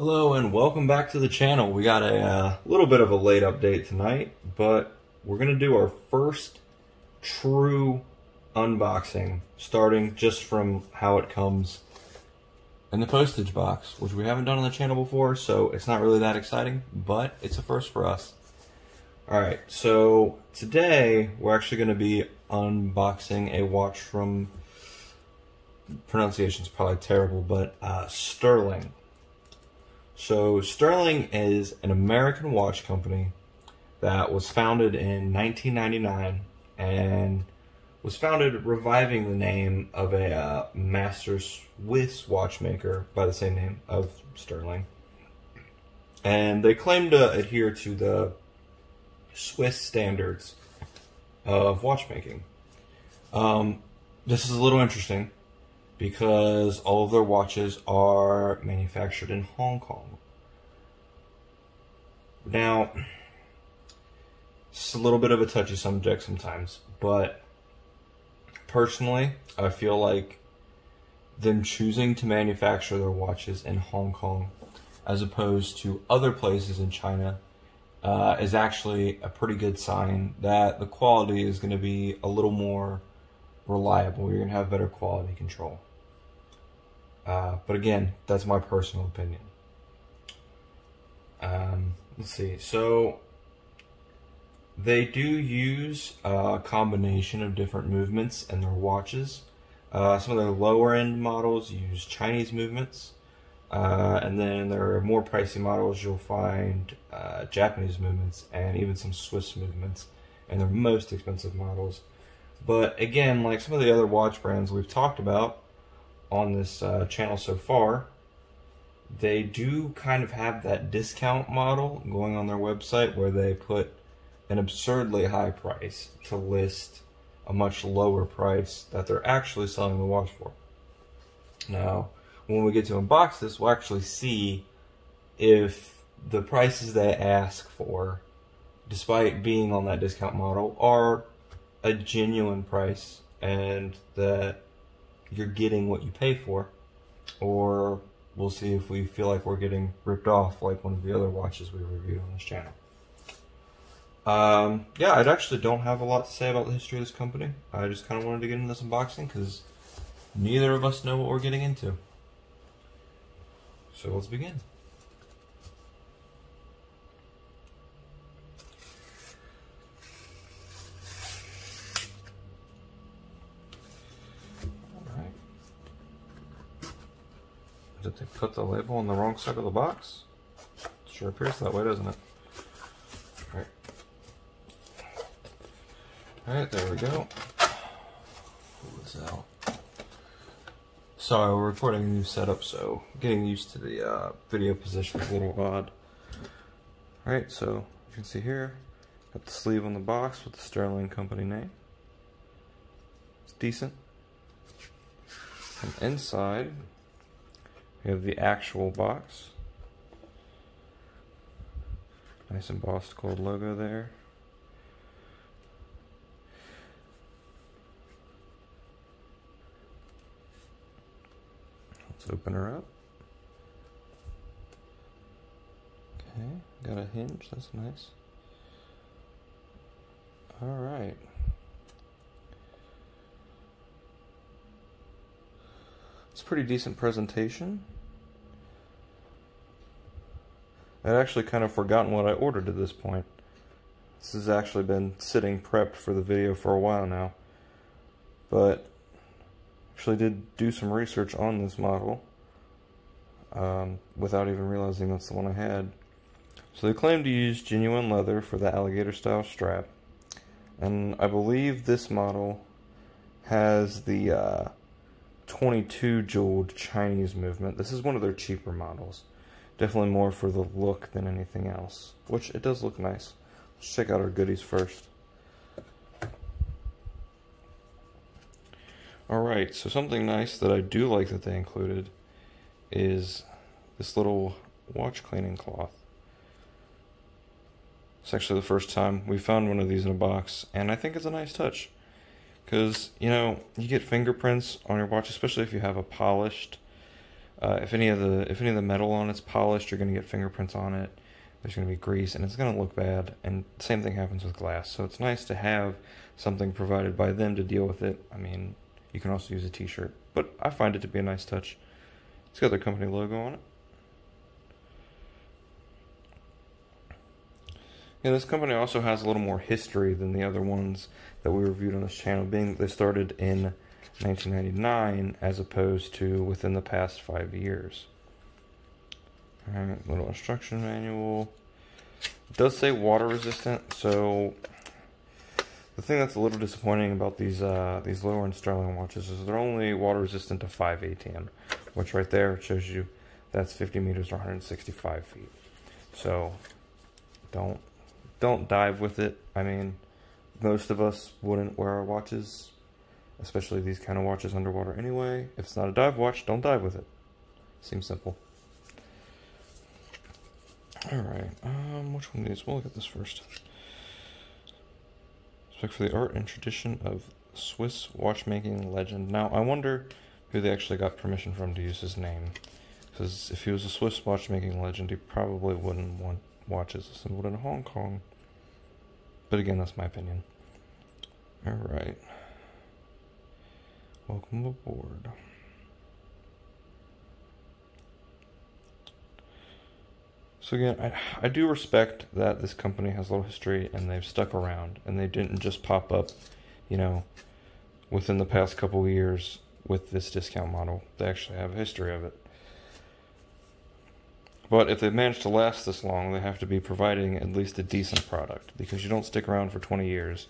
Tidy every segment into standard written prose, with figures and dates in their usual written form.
Hello and welcome back to the channel. We got a little bit of a late update tonight, but we're going to do our first true unboxing, starting just from how it comes in the postage box, which we haven't done on the channel before, so it's not really that exciting, but it's a first for us. Alright, so today we're actually going to be unboxing a watch from, pronunciation's probably terrible, but Sterling. So Sterling is an American watch company that was founded in 1999 and was founded reviving the name of a master Swiss watchmaker by the same name of Sterling. And they claim to adhere to the Swiss standards of watchmaking. This is a little interesting because all of their watches are manufactured in Hong Kong. Now, it's a little bit of a touchy subject sometimes, but personally, I feel like them choosing to manufacture their watches in Hong Kong as opposed to other places in China is actually a pretty good sign that the quality is going to be a little more reliable. You're going to have better quality control. But again, that's my personal opinion. Let's see. So they do use a combination of different movements in their watches. Some of their lower end models use Chinese movements. And then their more pricey models, you'll find Japanese movements and even some Swiss movements in their most expensive models. But again, like some of the other watch brands we've talked about on this channel so far, they do kind of have that discount model going on their website where they put an absurdly high price to list a much lower price that they're actually selling the watch for. Now, when we get to unbox this, we'll actually see if the prices they ask for, despite being on that discount model, are a genuine price and that you're getting what you pay for, or we'll see if we feel like we're getting ripped off like one of the other watches we reviewed on this channel. Yeah, I actually don't have a lot to say about the history of this company. I just kind of wanted to get into this unboxing because neither of us know what we're getting into. So let's begin. Alright. Did they put the label on the wrong side of the box? Sure appears that way, doesn't it? Alright. Alright, there we go. Pull this out. Sorry, we're recording a new setup, so getting used to the video position is a little odd. Alright, so you can see here, got the sleeve on the box with the Sterling company name. It's decent. And inside, we have the actual box. Nice embossed gold logo there. Let's open her up. Okay, got a hinge, that's nice. Alright. It's a pretty decent presentation. I'd actually kind of forgotten what I ordered at this point. This has actually been sitting prepped for the video for a while now. But actually did do some research on this model without even realizing that's the one I had. So they claim to use genuine leather for the alligator style strap, and I believe this model has the 22 jeweled Chinese movement. This is one of their cheaper models, definitely more for the look than anything else, which it does look nice. Let's check out our goodies first. Alright, so something nice that I do like that they included is this little watch cleaning cloth. It's actually the first time we found one of these in a box, and I think it's a nice touch. Because, you know, you get fingerprints on your watch, especially if you have a polished If any of the metal on it's polished, you're going to get fingerprints on it. There's going to be grease, and it's going to look bad. And same thing happens with glass. So it's nice to have something provided by them to deal with it. I mean, you can also use a t-shirt, but I find it to be a nice touch. It's got their company logo on it. Yeah, this company also has a little more history than the other ones that we reviewed on this channel, being that they started in 1999 as opposed to within the past 5 years. Alright, little instruction manual. It does say water resistant, so the thing that's a little disappointing about these lower end Sterling watches is they're only water resistant to 5 ATM, which right there shows you that's 50 meters or 165 feet. So don't dive with it. I mean, most of us wouldn't wear our watches, especially these kind of watches, underwater anyway. If it's not a dive watch, don't dive with it. Seems simple. Alright, which one of these? We'll look at this first. Respect for the art and tradition of Swiss watchmaking legend. Now, I wonder who they actually got permission from to use his name. Because if he was a Swiss watchmaking legend, he probably wouldn't want watches assembled in Hong Kong. But again, that's my opinion. Alright. Welcome aboard. So again, I do respect that this company has a little history and they've stuck around and they didn't just pop up, you know, within the past couple of years with this discount model. They actually have a history of it. But if they've managed to last this long, they have to be providing at least a decent product, because you don't stick around for 20 years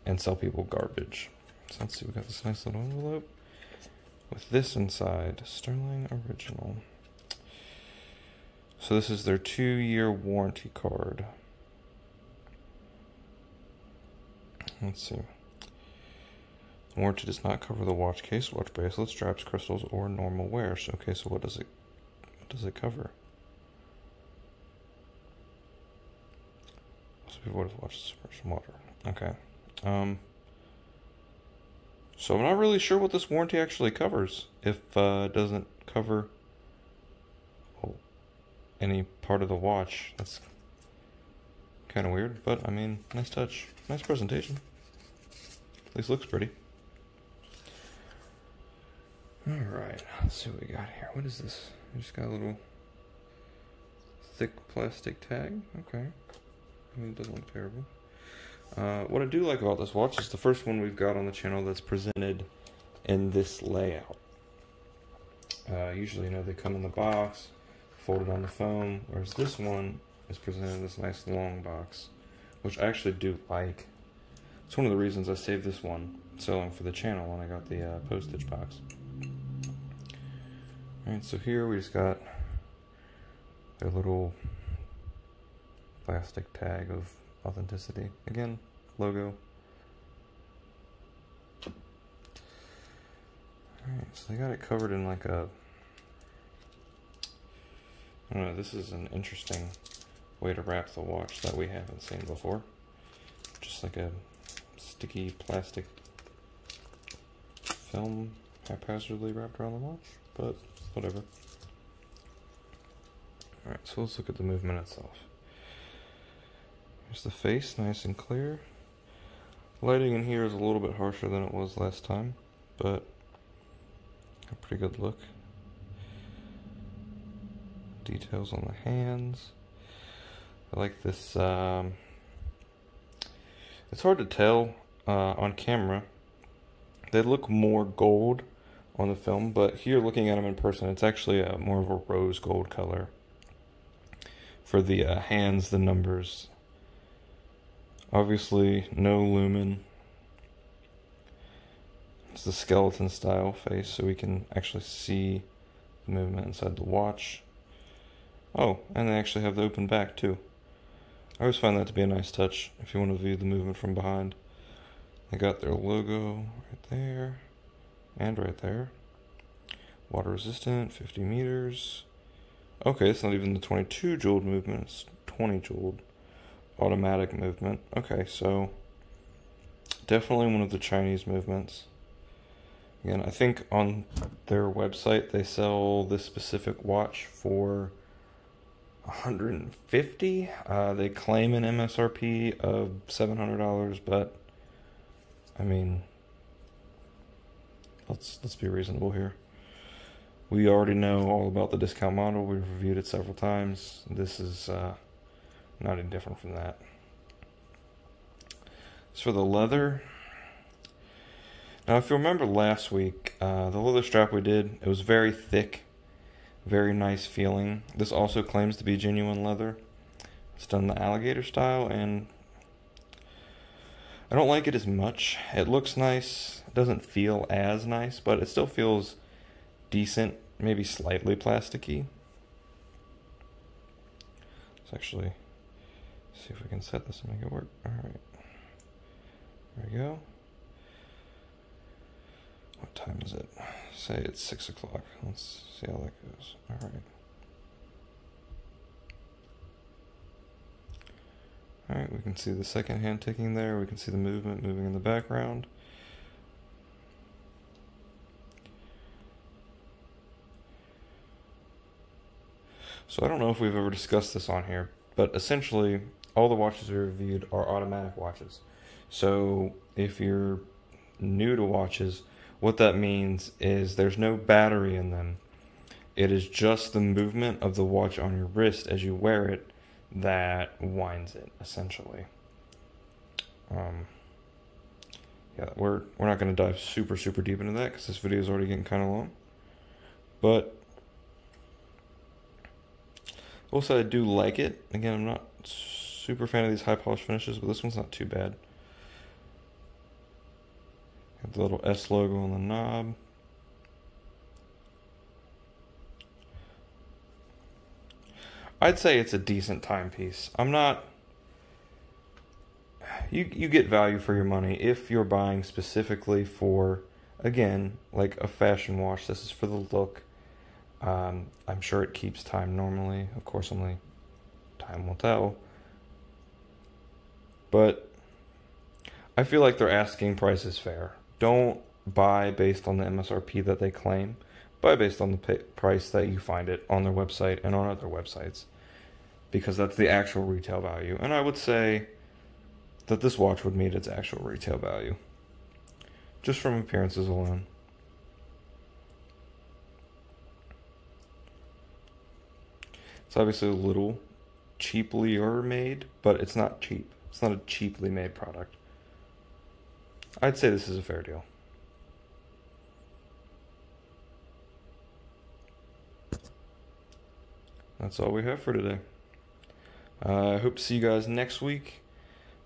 and sell people garbage. So let's see, we got this nice little envelope with this inside, Sterling Original. So this is their 2-year warranty card. Let's see. The warranty does not cover the watch case, watch bracelets, straps, crystals, or normal wear. So, okay, so what does it cover? What is watch suppression water? Okay. So I'm not really sure what this warranty actually covers. If it doesn't cover any part of the watch, that's kind of weird. But I mean, nice touch, nice presentation. At least looks pretty. All right, let's see what we got here. What is this? We just got a little thick plastic tag. Okay. I mean, it doesn't look terrible. What I do like about this watch is the first one we've got on the channel that's presented in this layout. Usually, you know, they come in the box, folded on the foam, whereas this one is presented in this nice long box, which I actually do like. It's one of the reasons I saved this one selling for the channel when I got the postage box. Alright, so here we just got a little plastic tag of authenticity. Again, logo. Alright, so they got it covered in like a... I don't know, this is an interesting way to wrap the watch that we haven't seen before. Just like a sticky plastic film haphazardly wrapped around the watch, but whatever. Alright, so let's look at the movement itself. Here's the face, nice and clear. Lighting in here is a little bit harsher than it was last time, but a pretty good look. Details on the hands. I like this. It's hard to tell on camera. They look more gold on the film, but here looking at them in person, it's actually more of a rose gold color. For the hands, the numbers. Obviously, no lumen. It's the skeleton style face, so we can actually see the movement inside the watch. Oh, and they actually have the open back too. I always find that to be a nice touch if you want to view the movement from behind. They got their logo right there and right there. Water resistant, 50 meters. Okay, it's not even the 22 joule movement, it's 20 joule. Automatic movement. Okay, so definitely one of the Chinese movements. Again, I think on their website they sell this specific watch for $150. They claim an MSRP of $700, but I mean, let's be reasonable here. We already know all about the discount model. We've reviewed it several times. This is not any different from that. As for the leather, now if you remember last week, the leather strap we did, it was very thick, very nice feeling. This also claims to be genuine leather. It's done the alligator style, and I don't like it as much. It looks nice. It doesn't feel as nice, but it still feels decent, maybe slightly plasticky. Let's actually see if we can set this and make it work. Alright. There we go. What time is it? Say it's 6 o'clock. Let's see how that goes. Alright. Alright, we can see the second hand ticking there. We can see the movement moving in the background. So I don't know if we've ever discussed this on here, but essentially all the watches we reviewed are automatic watches. So if you're new to watches, what that means is there's no battery in them. It is just the movement of the watch on your wrist as you wear it that winds it, essentially. Yeah, we're not going to dive super deep into that because this video is already getting kind of long. But also, I do like it. Again, I'm not super fan of these high polish finishes, but this one's not too bad. Got the little S logo on the knob. I'd say it's a decent timepiece. I'm not... You get value for your money if you're buying specifically for, again, like a fashion watch. This is for the look. I'm sure it keeps time normally. Of course, only time will tell. But I feel like their asking price is fair. Don't buy based on the MSRP that they claim. Buy based on the price that you find it on their website and on other websites, because that's the actual retail value. And I would say that this watch would meet its actual retail value, just from appearances alone. It's obviously a little cheaply made, but it's not cheap. It's not a cheaply made product. I'd say this is a fair deal. That's all we have for today. I hope to see you guys next week.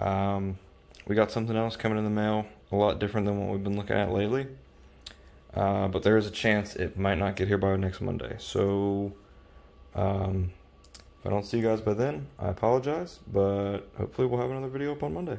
We got something else coming in the mail, a lot different than what we've been looking at lately. But there is a chance it might not get here by next Monday. So, if I don't see you guys by then, I apologize. But hopefully we'll have another video up on Monday.